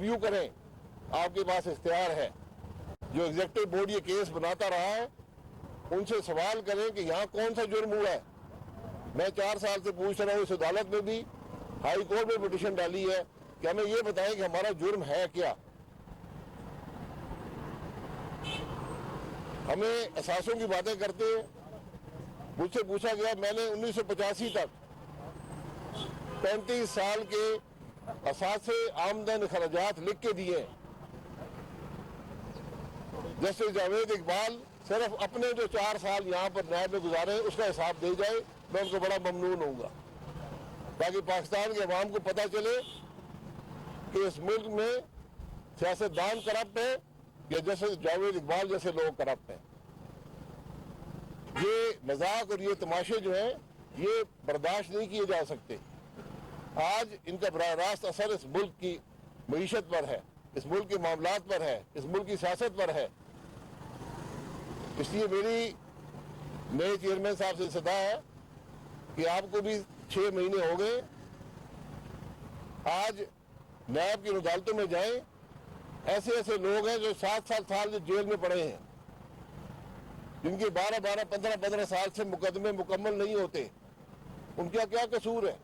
Review کریں, آپ کے پاس اختیار ہے. جو ایگزیکٹو بورڈ یہ کیس بناتا رہا ہے ان سے سوال کریں کہ یہاں کون سا جرم ہوا ہے. میں 4 سال سے پوچھ رہا ہوں, اس عدالت میں بھی ہائی کورٹ میں پٹیشن ڈالی ہے کہ ہمیں یہ بتائیں کہ ہمارا جرم ہے کیا. ہمیں اثاثوں کی باتیں کرتے ہیں. مجھ سے پوچھا گیا, میں نے 1985 تک 35 سال کے اثاثے آمدن اخراجات لکھ کے دیے. جسٹس جاوید اقبال صرف اپنے جو 4 سال یہاں پر نیب میں گزارے اس کا حساب دے جائے, میں ان کو بڑا ممنون ہوں گا, تاکہ پاکستان کے عوام کو پتہ چلے کہ اس ملک میں سیاستدان کرپٹ ہے یا جسٹس جاوید اقبال جیسے لوگ کرپٹ ہیں. یہ مذاق اور یہ تماشے جو ہیں یہ برداشت نہیں کیے جا سکتے. آج ان کا براہ راست اثر اس ملک کی معیشت پر ہے, اس ملک کے معاملات پر ہے, اس ملک کی سیاست پر ہے. اس لیے میری نئے چیئرمین صاحب سے صدا ہے کہ آپ کو بھی 6 مہینے ہو گئے, آج نیب کی عدالتوں میں جائیں, ایسے ایسے لوگ ہیں جو 7 سال جیل میں پڑے ہیں, جن کے 15 سال سے مقدمے مکمل نہیں ہوتے. ان کا کیا قصور ہے؟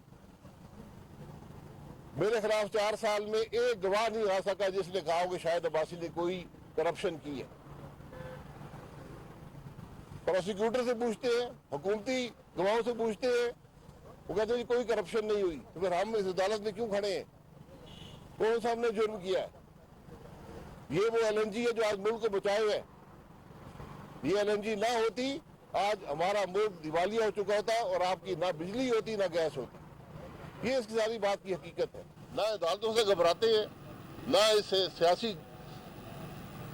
میرے خلاف 4 سال میں ایک گواہ نہیں آ سکا جس نے کہا کہ شاہد عباسی نے کوئی کرپشن کی ہے. پروسیکیوٹر سے پوچھتے ہیں, حکومتی گواہوں سے پوچھتے ہیں, وہ کہتے ہیں کوئی کرپشن نہیں ہوئی. تو پھر ہم اس عدالت میں کیوں کھڑے ہیں؟ کون سا ہم نے جرم کیا ہے؟ یہ وہ LNG ہے جو آج ملک کو بچائے ہوئے. یہ LNG نہ ہوتی آج ہمارا ملک دیوالیہ ہو چکا ہوتا اور آپ کی نہ بجلی ہوتی نہ گیس ہوتی. یہ اس کی ساری بات کی حقیقت ہے. نہ عدالتوں سے گھبراتے ہیں, نہ اس سیاسی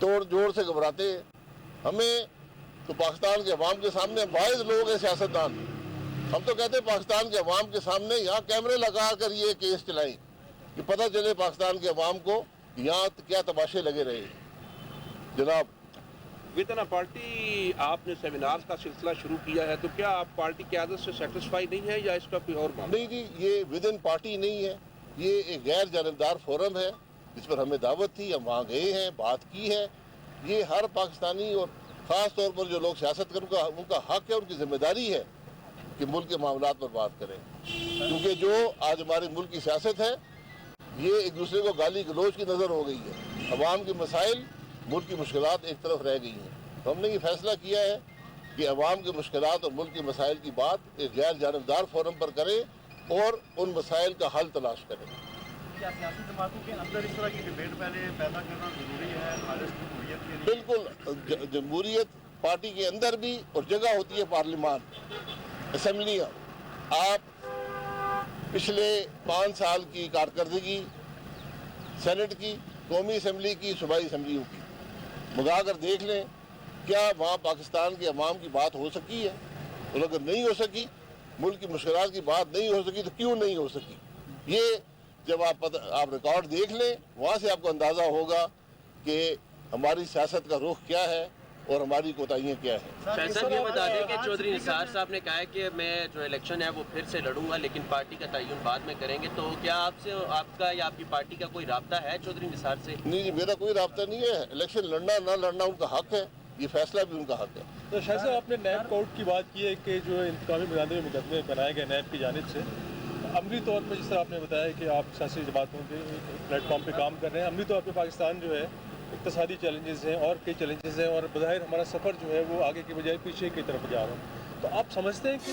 توڑ جوڑ سے گھبراتے ہیں. ہمیں تو پاکستان کے عوام کے سامنے واحد لوگ ہیں سیاستدان. ہم تو کہتے ہیں پاکستان کے عوام کے سامنے یہاں کیمرے لگا کر یہ کیس چلائیں کہ پتہ چلے پاکستان کے عوام کو یہاں کیا تماشے لگے رہے. جناب ویتنا پارٹی آپ نے سیمینارز کا سلسلہ شروع کیا ہے, تو کیا آپ پارٹی قیادت سے سیٹسفائی نہیں ہے یا اس کا کوئی اور معاملہ؟ نہیں جی, یہ ودن پارٹی نہیں ہے, یہ ایک غیر جانبدار فورم ہے جس پر ہمیں دعوت تھی, ہم وہاں گئے ہیں, بات کی ہے. یہ ہر پاکستانی اور خاص طور پر جو لوگ سیاست کریں ان کا حق ہے, ان کی ذمہ داری ہے کہ ملک کے معاملات پر بات کریں. کیونکہ جو آج ہمارے ملک کی سیاست ہے یہ ایک دوسرے کو گالی گلوچ کی نظر ہو گئی ہے. عوام کے مسائل, ملک کی مشکلات ایک طرف رہ گئی ہیں. تو ہم نے یہ فیصلہ کیا ہے کہ عوام کے مشکلات اور ملک کے مسائل کی بات ایک غیر جانبدار فورم پر کریں اور ان مسائل کا حل تلاش کریں. کیا سیاسی جماعتوں کے اندر اس طرح کی ڈیبیٹ پہلے پیدا کرنا ضروری ہے خالص جمہوریت کے لیے؟ بالکل, جمہوریت پارٹی کے اندر بھی اور جگہ ہوتی ہے پارلیمان, اسمبلیاں. آپ پچھلے 5 سال کی کارکردگی سینٹ کی, قومی اسمبلی کی, صوبائی اسمبلیوں کی منگا کر دیکھ لیں, کیا وہاں پاکستان کے عوام کی بات ہو سکی ہے؟ اور اگر نہیں ہو سکی, ملک کی مشکلات کی بات نہیں ہو سکی, تو کیوں نہیں ہو سکی؟ یہ جب آپ ریکارڈ دیکھ لیں وہاں سے آپ کو اندازہ ہوگا کہ ہماری سیاست کا رخ کیا ہے اور ہماری کوتاہیاں کیا ہیں. شاہد صاحب یہ بتا دیں کہ چودھری نثار صاحب نے کہا ہے کہ میں جو الیکشن ہے وہ پھر سے لڑوں گا لیکن پارٹی کا تعین بعد میں کریں گے, تو کیا آپ کا یا آپ کی پارٹی کا کوئی رابطہ ہے چودھری نثار سے؟ نہیں, میرا کوئی رابطہ نہیں ہے. الیکشن لڑنا نہ لڑنا ان کا حق ہے, یہ فیصلہ بھی ان کا حق ہے. تو شاہد صاحب آپ نے نیب کورٹ کی بات کی ہے کہ جو انتقامی مقدمے بنائے گئے نیب کی جانب سے, عملی طور پہ جس طرح آپ نے بتایا کہ آپ سیاسی جماعتوں کے پلیٹ فارم پہ کام کر رہے ہیں, عملی طور پہ پاکستان جو ہے اقتصادی چیلنجز ہیں اور کئی چیلنجز ہیں اور بظاہر ہمارا سفر جو ہے وہ آگے کی بجائے پیچھے کی طرف جا رہا ہے, تو آپ سمجھتے ہیں کہ